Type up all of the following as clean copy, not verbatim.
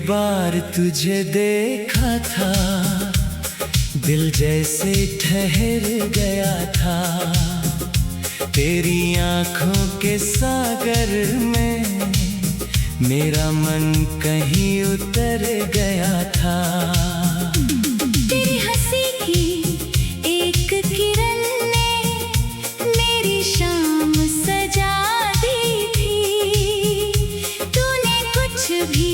बार तुझे देखा था, दिल जैसे ठहर गया था। तेरी आँखों के सागर में मेरा मन कहीं उतर गया था। तेरी हंसी की एक किरण ने मेरी शाम सजा दी थी। तूने कुछ भी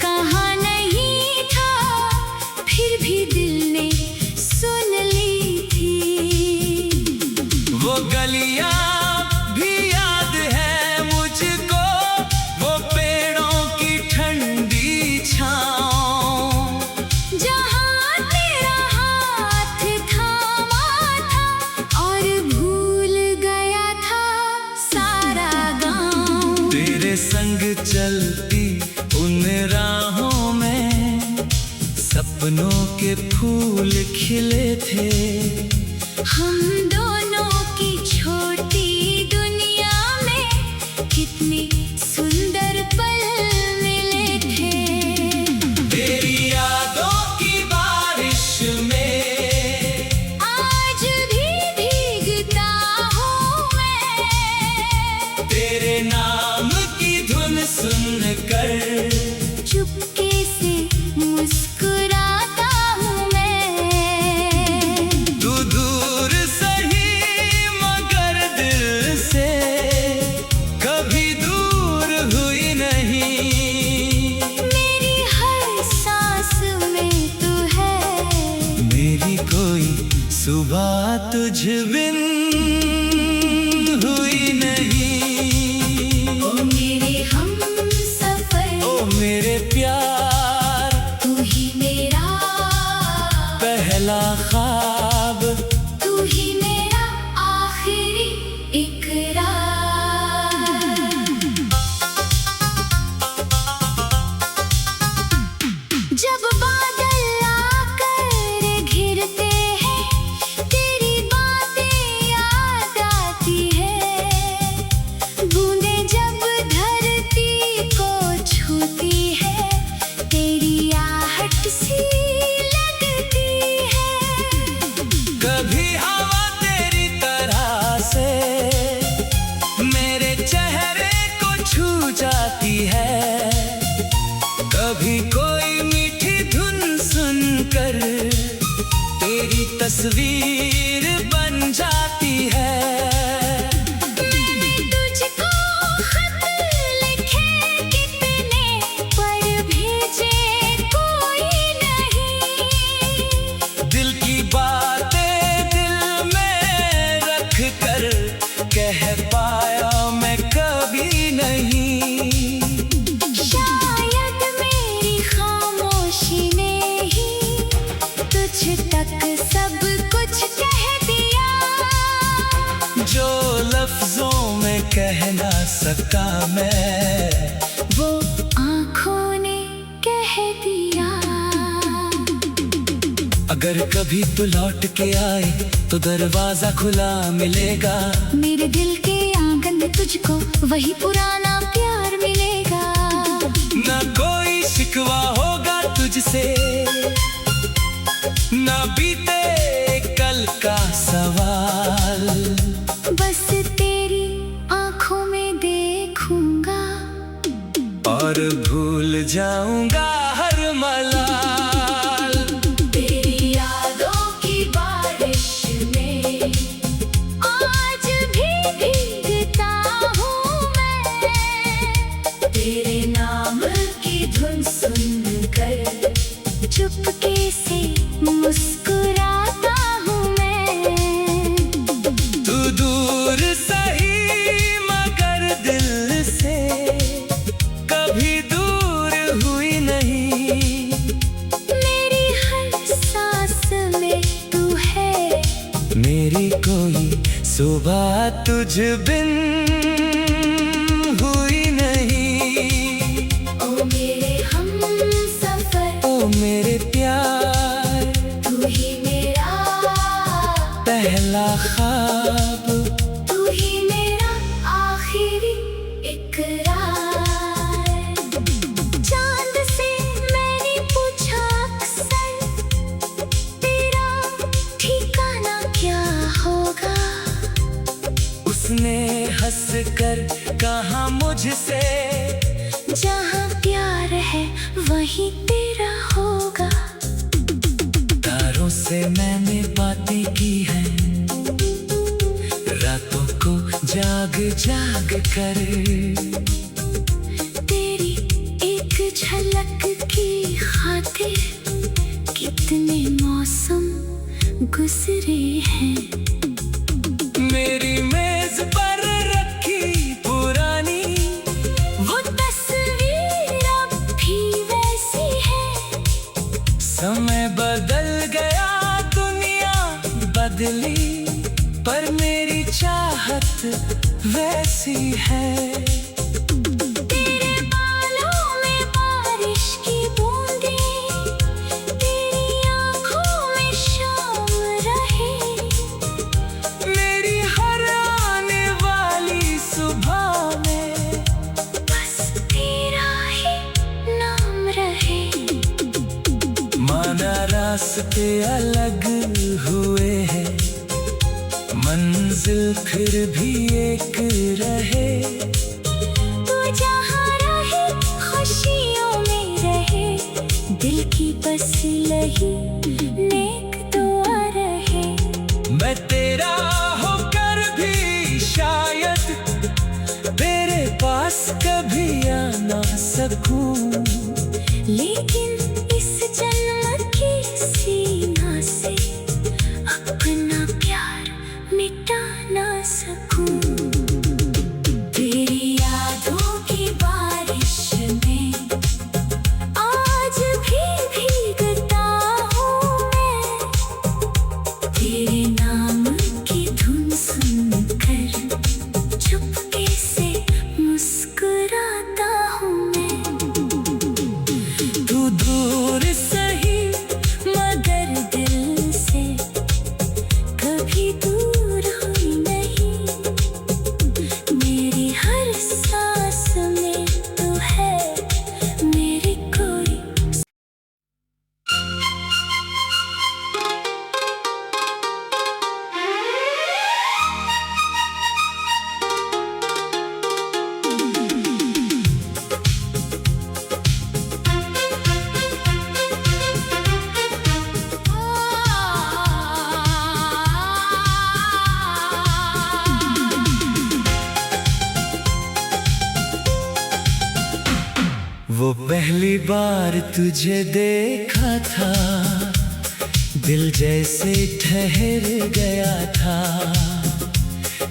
कहा नहीं था, फिर भी दिल ने सुन ली थी। वो गलियां भी याद है मुझको, वो पेड़ों की ठंडी छाँव, जहाँ तेरा हाथ थामा था और भूल गया था सारा गाँव। तेरे संग चलती उन राहों में सपनों के फूल खिले थे। हम दोनों की छोटी दुनिया में कितने सुंदर पल मिले थे। तेरी यादों की बारिश में आज भी भीगता हूँ मैं, तेरे नाम की धुन सुनकर चुपके से मुस्कुराता हूँ मैं। तू दूर सही मगर दिल से कभी दूर हुई नहीं। मेरी हर सांस में तू है, मेरी कोई सुबह तुझ बिन हुई नहीं। ओ मेरे हमसफर, ओ मेरे प्यार, तू ही मेरा पहला ख्वाब, तू ही मेरा आखिरी इकरार। जब बादल आकर घिरते हैं, तेरी बातें याद आती है। बूंदें जब धरती को छूती है, तेरी आहट सी लगती है। कभी हवा तेरी तरह से मेरे चेहरे को छू जाती है। कभी कोई मीठी धुन सुनकर तेरी तस्वीर बन जाती है। मैंने तुझको खत लिखे कितने, पर भेजे कोई नहीं। दिल की बातें दिल में रख कर कह पाया मैं कभी नहीं। शायद मेरी खामोशी ने ही तुझ तक सब कुछ कह दिया, जो लफ्जों में कह ना सका मैं, वो आँखों ने कह दिया। अगर कभी तू लौट के आए तो दरवाजा खुला मिलेगा। मेरे दिल के आंगन में तुझको वही पुराना प्यार मिलेगा। ना कोई शिकवा होगा तुझसे, ना बीते कल का सवाल। बस तेरी आँखों में देखूंगा और भूल जाऊंगा हर मलाल। तेरी यादों की बारिश में आज भी भीगता हूँ मैं। तेरे नाम की धुन सुनकर चुपके से मुस्कुराता हूँ मैं। तू दूर सही मगर दिल से कभी दूर हुई नहीं। मेरी हर सांस में तू है, मेरी कोई सुबह तुझ बिन हुई नहीं। ओ मेरे हमसफर, ओ मेरे प्यार, तू ही मेरा पहला ख्वाब, तू ही मेरा आखिरी इकरार। चांद से मुझसे। जहाँ प्यार है वहीं तेरा होगा। तारों से मैंने बातें की हैं, रातों को जाग जाग कर। तेरी एक झलक की खातिर कितने मौसम गुजरे हैं। मेरी मेज पर रखी पुरानी वो तस्वीर अब भी वैसी है। समय बदल गया, दुनिया बदली, पर मेरी चाहत वैसी है। तेरे बालों में बारिश की बूंदें, तेरी आँखों में शाम रहे। मेरी हर आने वाली सुबह में बस तेरा ही नाम रहे। माना रास्ते अलग हुए हैं, मंजिल फिर भी एक रहे। तू जहाँ रहे खुशियों में रहे, दिल की बस लही नेक दुआ रहे। मैं तेरा होकर भी शायद तेरे पास कभी आ ना सकूं, लेकिन इस जन्म की सीमा से अपना प्यार मिटा ना सकूं। तेरी यादों की बारिश में आज भी भीगता हूँ मैं। तेरे नाम की धुन सुनकर चुपके से मुस्कुराता हूँ मैं। तू दूर सही मगर दिल से कभी दूर हुई नहीं। मेरी हर सांस में तू है, मेरी कोई। वो पहली बार तुझे देखा था, दिल जैसे ठहर गया था।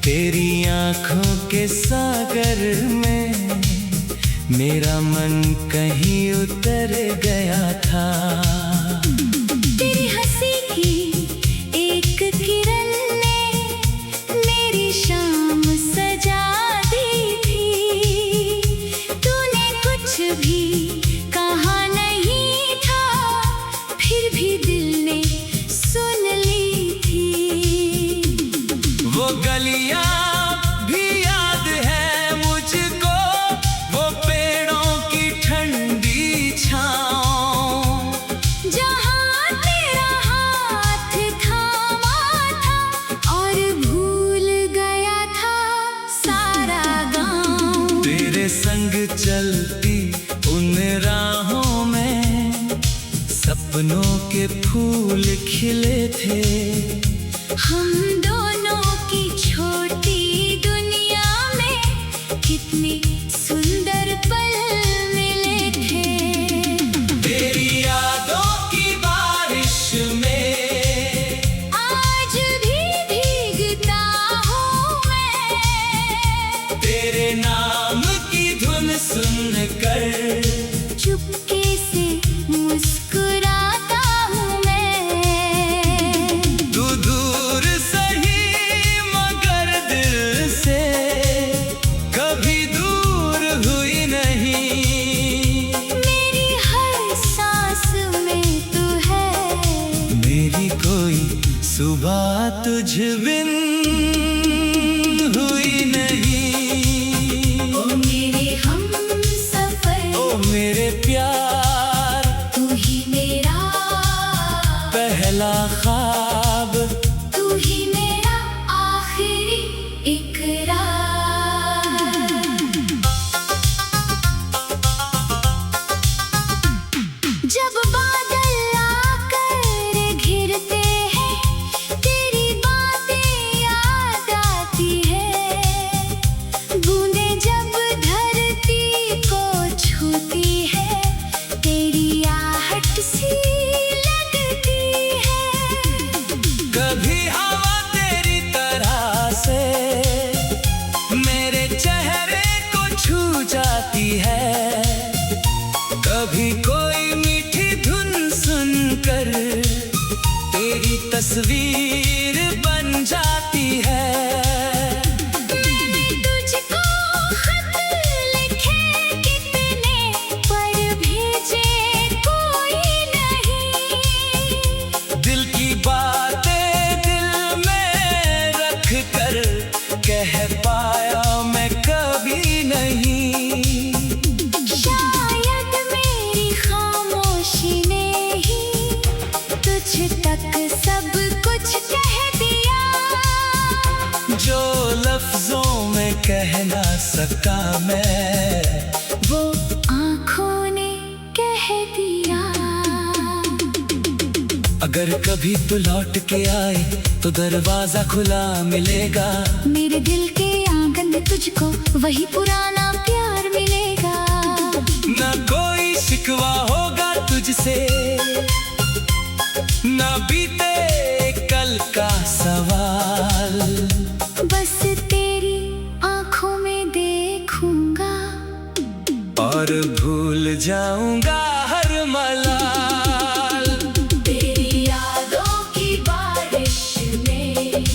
तेरी आंखों के सागर में मेरा मन कहीं उतर गया था। तेरी हंसी की एक किरण ने मेरी शाम सजा दी थी। तूने कुछ भी कहा नहीं था, फिर भी दिल ने सुन ली थी। वो गलियां भी याद है मुझको, वो पेड़ों की ठंडी छाँव, जहाँ तेरा हाथ थामा था और भूल गया था सारा गाँव। तेरे संग चलती उन राहों में सपनों के फूल खिले थे। हम दोनों की छोटी दुनिया में कितने सुंदर पल मिले थे। तेरी यादों की बारिश में आज भी भीगता हूँ मैं। तेरे नाम की धुन सुनकर चुपके से मुस्कुराता हूँ मैं। तू दूर सही मगर दिल से कभी दूर हुई नहीं। मेरी हर सांस में तू है, मेरी कोई सुबह तुझ बिन हुई नहीं। ओ मेरे हमसफर, ओ मेरे प्यार, तू ही मेरा पहला ख्वाब, तू ही मेरा आखिरी इकरार। तस्वीर बन जाती है। मैंने तुझको खत लिखे कितने, पर भेजे कोई नहीं। दिल की बातें दिल में रख कर कह पाया मैं कभी नहीं। शायद मेरी खामोशी ने ही तुझ तक सब कुछ कह दिया, जो लफ्जों में कह ना सका मैं, वो आँखों ने कह दिया। अगर कभी तू लौट के आए तो दरवाजा खुला मिलेगा। मेरे दिल के आंगन में तुझको वही पुराना प्यार मिलेगा। ना कोई शिकवा होगा तुझसे, ना बीते कल का सवाल। बस तेरी आँखों में देखूंगा और भूल जाऊंगा हर मलाल। तेरी यादों की बारिश में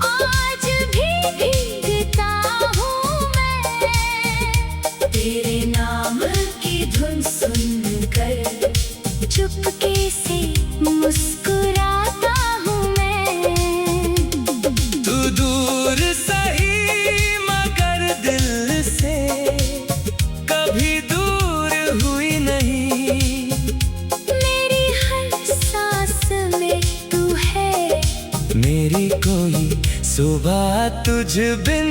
आज भी भीगता हूँ मैं। तेरे नाम की धुन सुनकर चुपके से मुस्कुराता हूँ मैं। तू दूर सही मगर दिल से कभी दूर हुई नहीं। मेरी हर सांस में तू है, मेरी कोई सुबह तुझ बिन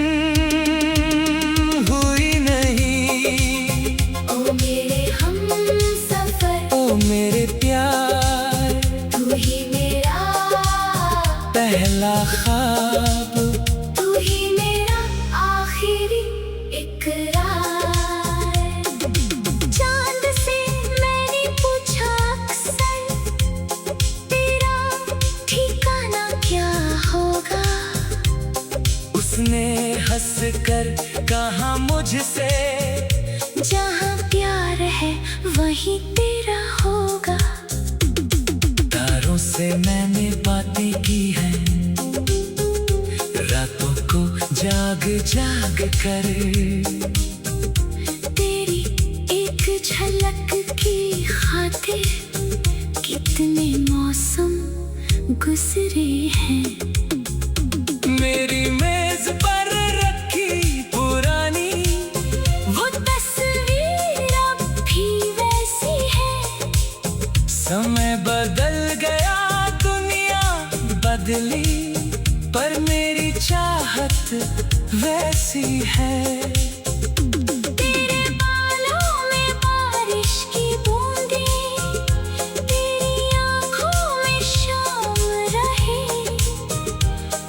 हुई नहीं। ओ मेरे हमसफर, ओ मेरे प्यार, तू ही मेरा पहला ख्वाब, तू ही मेरा आखिरी इकरार। चांद से मैंने पूछा अक्सर, तेरा ठिकाना क्या होगा। उसने हंस कर कहा मुझसे, जहाँ प्यार है वहीं तेरा होगा। तारों से मैंने बातें की है, रातों को जाग जाग कर। तेरी एक झलक की खातिर कितने मौसम गुजरे हैं। मेरी मेज पर रखी पुरानी वो तस्वीर अब भी वैसी है। समय बदल गया दुनिया बदली, पर मेरी चाहत वैसी है। तेरे बालों में बारिश की बूंदें, तेरी आँखों में शाम रहे।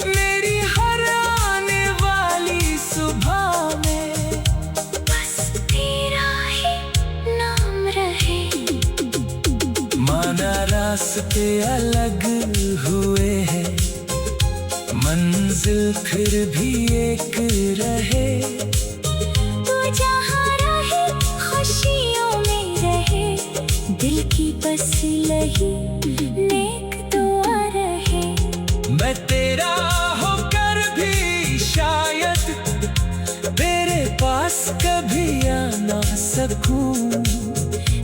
मेरी हर आने वाली सुबह में बस तेरा ही नाम रहे। माना रास्ते अलग हुए हैं, मंजिल फिर भी एक रहे। तू जहाँ रहे खुशियों में रहे, दिल की बस लही नेक दुआ रहे। मैं तेरा होकर भी शायद तेरे पास कभी आ ना सकूं,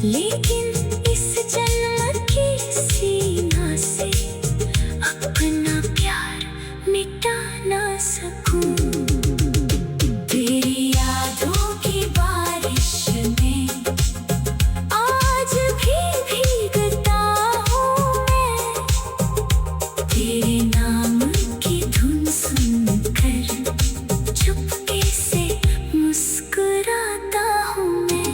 लेकिन इस जन्म की सीमा से अपना प्यार मिटा ना सकूं। तेरी यादों की बारिश में आज भी भीगता हूँ मैं। तेरे नाम की धुन सुनकर चुपके से मुस्कुराता हूँ मैं।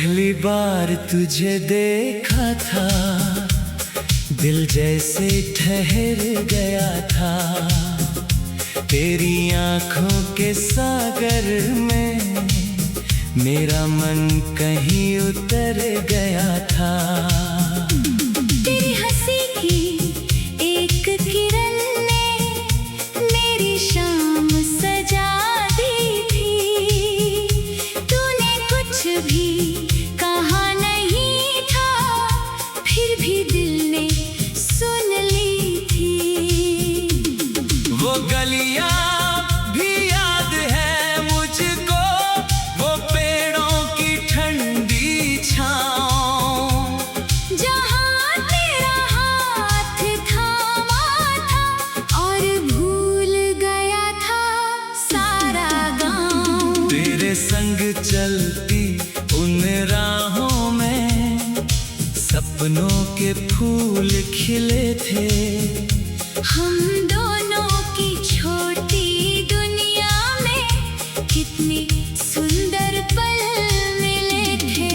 पहली बार तुझे देखा था, दिल जैसे ठहर गया था। तेरी आंखों के सागर में मेरा मन कहीं उतर गया था। तेरी हंसी की एक किरण ने मेरी शाम सजा दी थी। तूने कुछ भी कहा नहीं था, फिर भी दिल ने सुन ली थी। वो गलियां भी याद है मुझको, वो पेड़ों की ठंडी छाँव, जहाँ तेरा हाथ थामा था और भूल गया था सारा गाँव। तेरे संग चलती उन राहों में सपनों के फूल खिले थे। हम दोनों की छोटी दुनिया में कितने सुंदर पल मिले थे।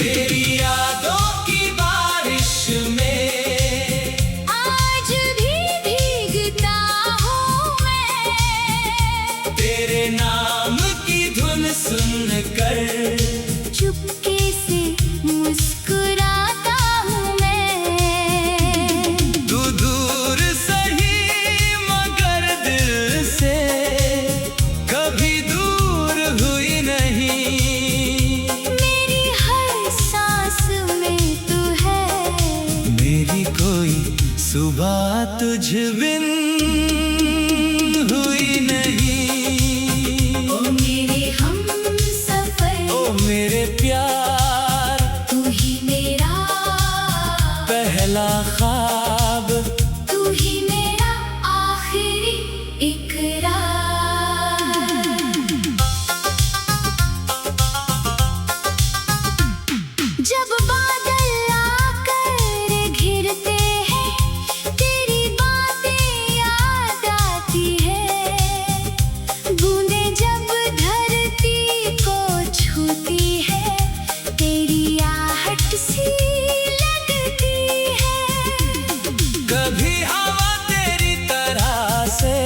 तेरी यादों की बारिश में आज भी भीगता हूँ मैं, तेरे नाम की धुन सुनकर चुपके से मुस्कुराता हूँ मैं। तू दूर सही मगर दिल से कभी दूर हुई नहीं। मेरी हर सांस में तू है, मेरी कोई सुबह तुझ बिन हुई नहीं। ओ मेरे हमसफर, ओ मेरे प्यार, तू ही मेरा पहला ख्वाब, तू ही मेरा आखिरी इकरार। जब बादल आकर घिरते हैं, तेरी बातें याद आती है। बूंदें जब धरती को छूती है, तेरी आहट सी लगती है। कभी हवा तेरी तरह से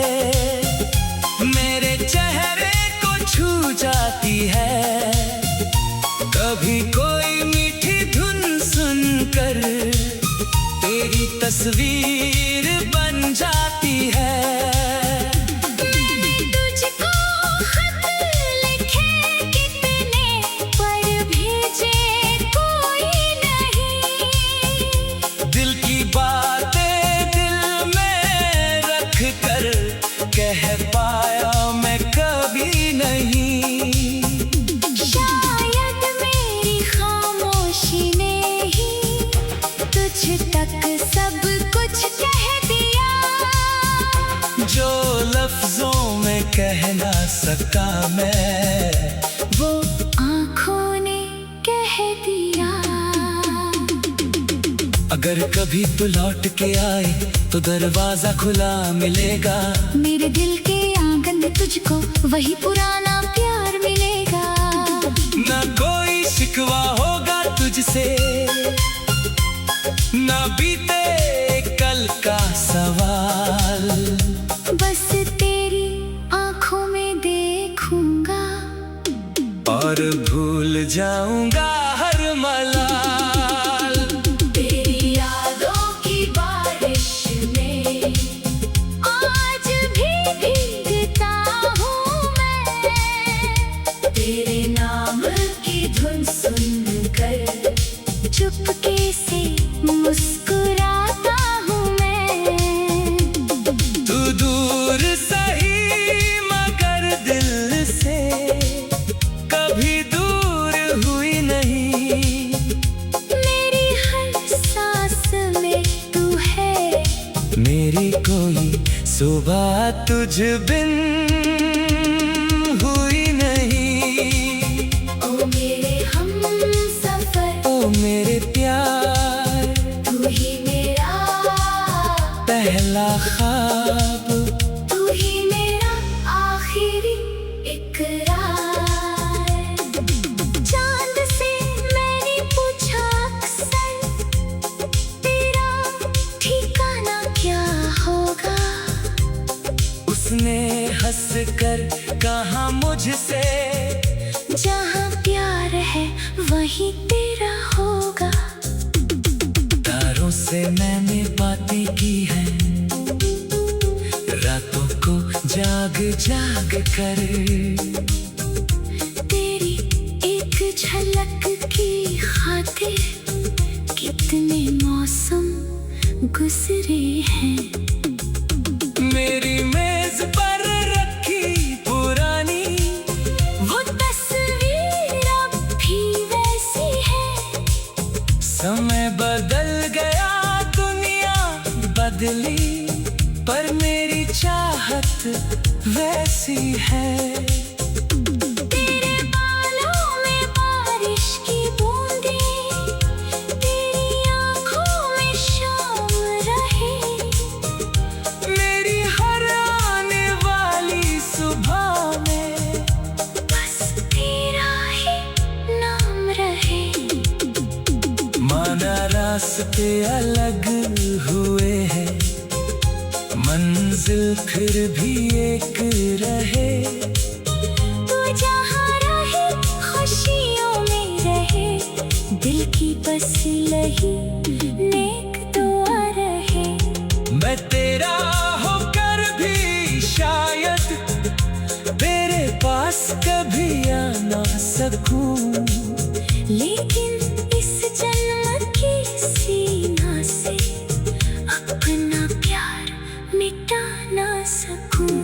मेरे चेहरे को छू जाती है। कभी कोई मीठी धुन सुनकर तेरी तस्वीर बन जाती है। मैंने तुझको खत लिखे कितने, पर भेजे कोई नहीं। दिल की बातें दिल में रख कर कह पाया मैं कभी नहीं। शायद मेरी खामोशी ने ही तुझ तक सब कुछ कह दिया, जो लफ्जों में कह ना सका मैं, वो आँखों ने कह दिया। अगर कभी तू लौट के आए तो दरवाजा खुला मिलेगा। मेरे दिल के आंगन में तुझको वही पुराना प्यार मिलेगा। ना कोई शिकवा होगा तुझसे, ना बीते कल का सवाल। बस तेरी आंखों में देखूंगा और भूल जाऊंगा हर मलाल। तेरी यादों की बारिश में आज भी भीगता हूँ मैं। तेरे नाम की धुन सुनकर चुपके से मुस्कुराता हूँ मैं। तू दूर सही मगर दिल से कभी दूर हुई नहीं। मेरी हर सांस में तू है, मेरी कोई सुबह तुझ बिन हुई नहीं। ओ मेरे हमसफर, ओ मेरे प्यार, तू ही मेरा पहला ख्वाब, तू ही मेरा आखिरी इकरार। चांद से कर कहा मुझसे, जहाँ प्यार है वहीं तेरा होगा। तारों से मैंने बातें की है, रातों को जाग जाग कर। तेरी एक झलक की खातिर कितने मौसम गुजरे हैं। मेरी मेज पर रखी पुरानी वो तस्वीर अब भी वैसी है। समय बदल गया, दुनिया बदली, पर मेरी चाहत वैसी है। तेरे बालों में बारिश की बूंदें, तेरी आँखों में शाम रहे। मेरी हर आने वाली सुबह में बस तेरा ही नाम रहे। माना रास्ते अलग हुए हैं, मंजिल फिर भी एक रहे। तू जहाँ रहे खुशियों में रहे, दिल की बस लही नेक दुआ रहे। मैं तेरा होकर भी शायद तेरे पास कभी आ ना सकूं, लेकिन इस जन्म की सीमा से अपना प्यार मिटा ना सकूं।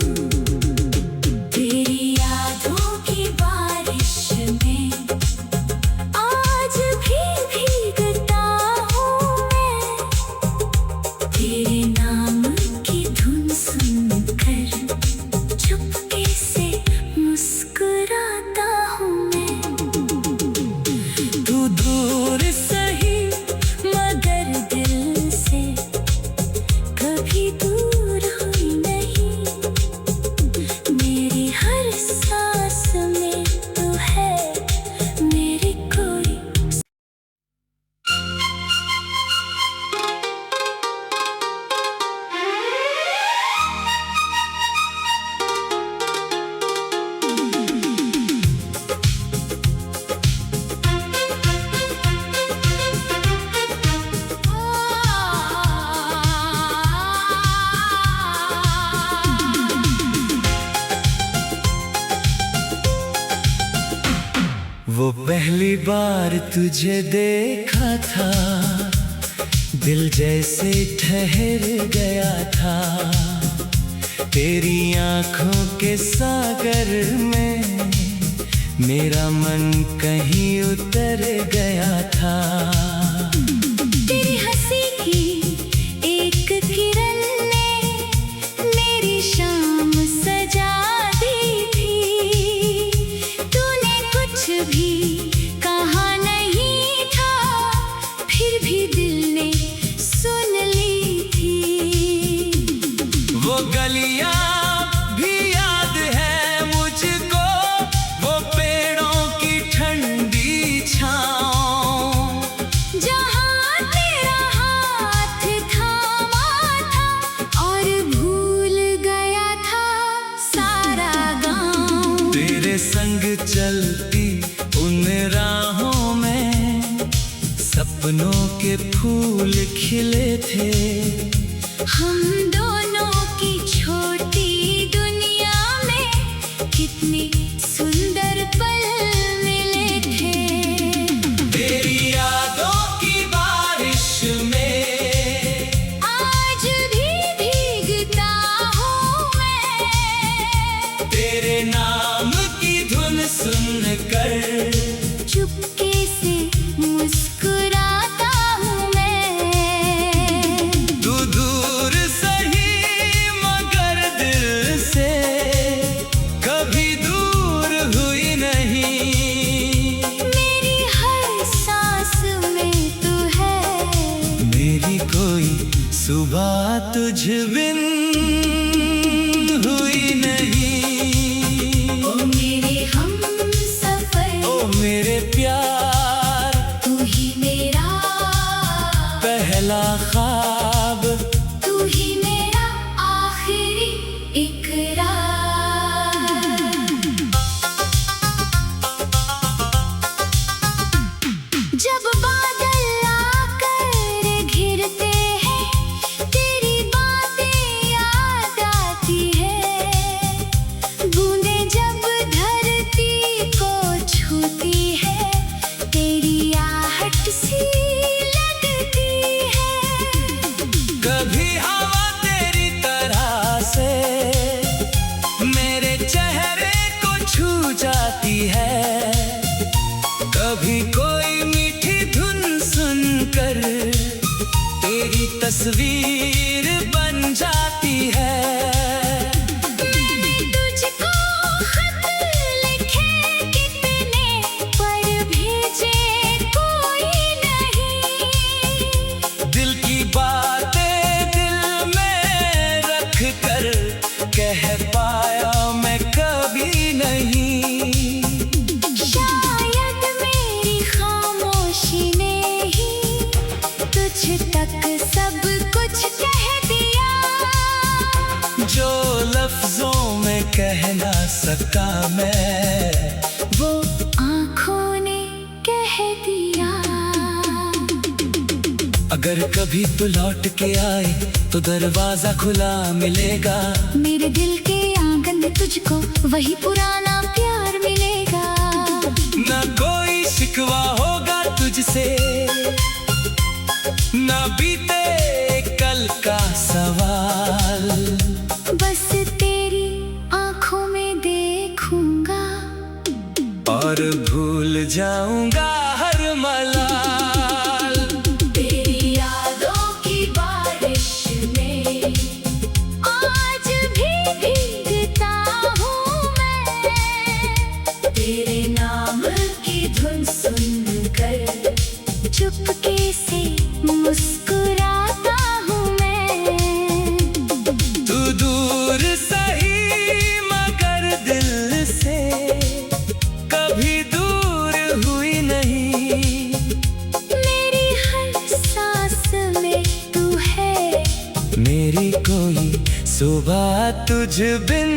तेरी यादों की बारिश में आज भी भीगता हूँ मैं। तेरे नाम की धुन सुनकर चुपके से मुस्कुराता हूँ मैं। तू दूर सही मगर दिल से कभी दूर हुई नहीं। मेरी हर सांस में तू है, मेरी कोई। वो पहली बार तुझे देखा था, दिल जैसे ठहर गया था। तेरी आंखों के सागर में मेरा मन कहीं उतर गया था। तेरी हंसी की एक किरण ने मेरी शाम सजा दी थी। तूने कुछ भी कहा नहीं था, फिर भी दिल ने सुन ली थी। वो गलियां भी याद है मुझको, वो पेड़ों की ठंडी छाँव, जहाँ तेरा हाथ थामा था और भूल गया था सारा गाँव। तेरे संग चलती उन राहों में सपनों के फूल खिले थे। हम दोनों की छोटी दुनिया में कितने सुंदर पल मिले थे। तेरी यादों की बारिश में आज भी भीगता हूँ मैं। तेरे नाम की धुन सुनकर चुपके से मुस्कुराता हूँ मैं। तू दूर सही मगर दिल से कभी दूर हुई नहीं। मेरी हर सांस में तू है, मेरी कोई सुबह तुझ बिन हुई नहीं। ओ मेरे हमसफर, ओ मेरे प्यार, तू ही मेरा पहला ख्वाब, तू ही मेरा आखिरी इकरार। तस्वीर बन जाती है। मैंने तुझको खत लिखे कितने, पर भेजे कोई नहीं। दिल की बातें दिल में रख कर कह पाया मैं कभी नहीं। शायद मेरी खामोशी ने ही तुझ तक सब कुछ कह दिया, जो लफ्जों में कह ना सका मैं, वो आँखों ने कह दिया। अगर कभी तू लौट के आए तो दरवाजा खुला मिलेगा। मेरे दिल के आंगन में तुझको वही पुराना प्यार मिलेगा। ना कोई शिकवा होगा तुझसे, ना बीते कल का सवाल। बस तेरी आंखों में देखूंगा और भूल जाऊंगा हर मलाल। तेरी यादों की बारिश में आज भी भीगता हूँ मैं। तेरे नाम की धुन सुनकर चुपके से मुस्कुराता हूँ मैं। तू दूर सही मगर दिल से कभी दूर हुई नहीं। मेरी हर सांस में तू है, मेरी कोई सुबह तुझ बिन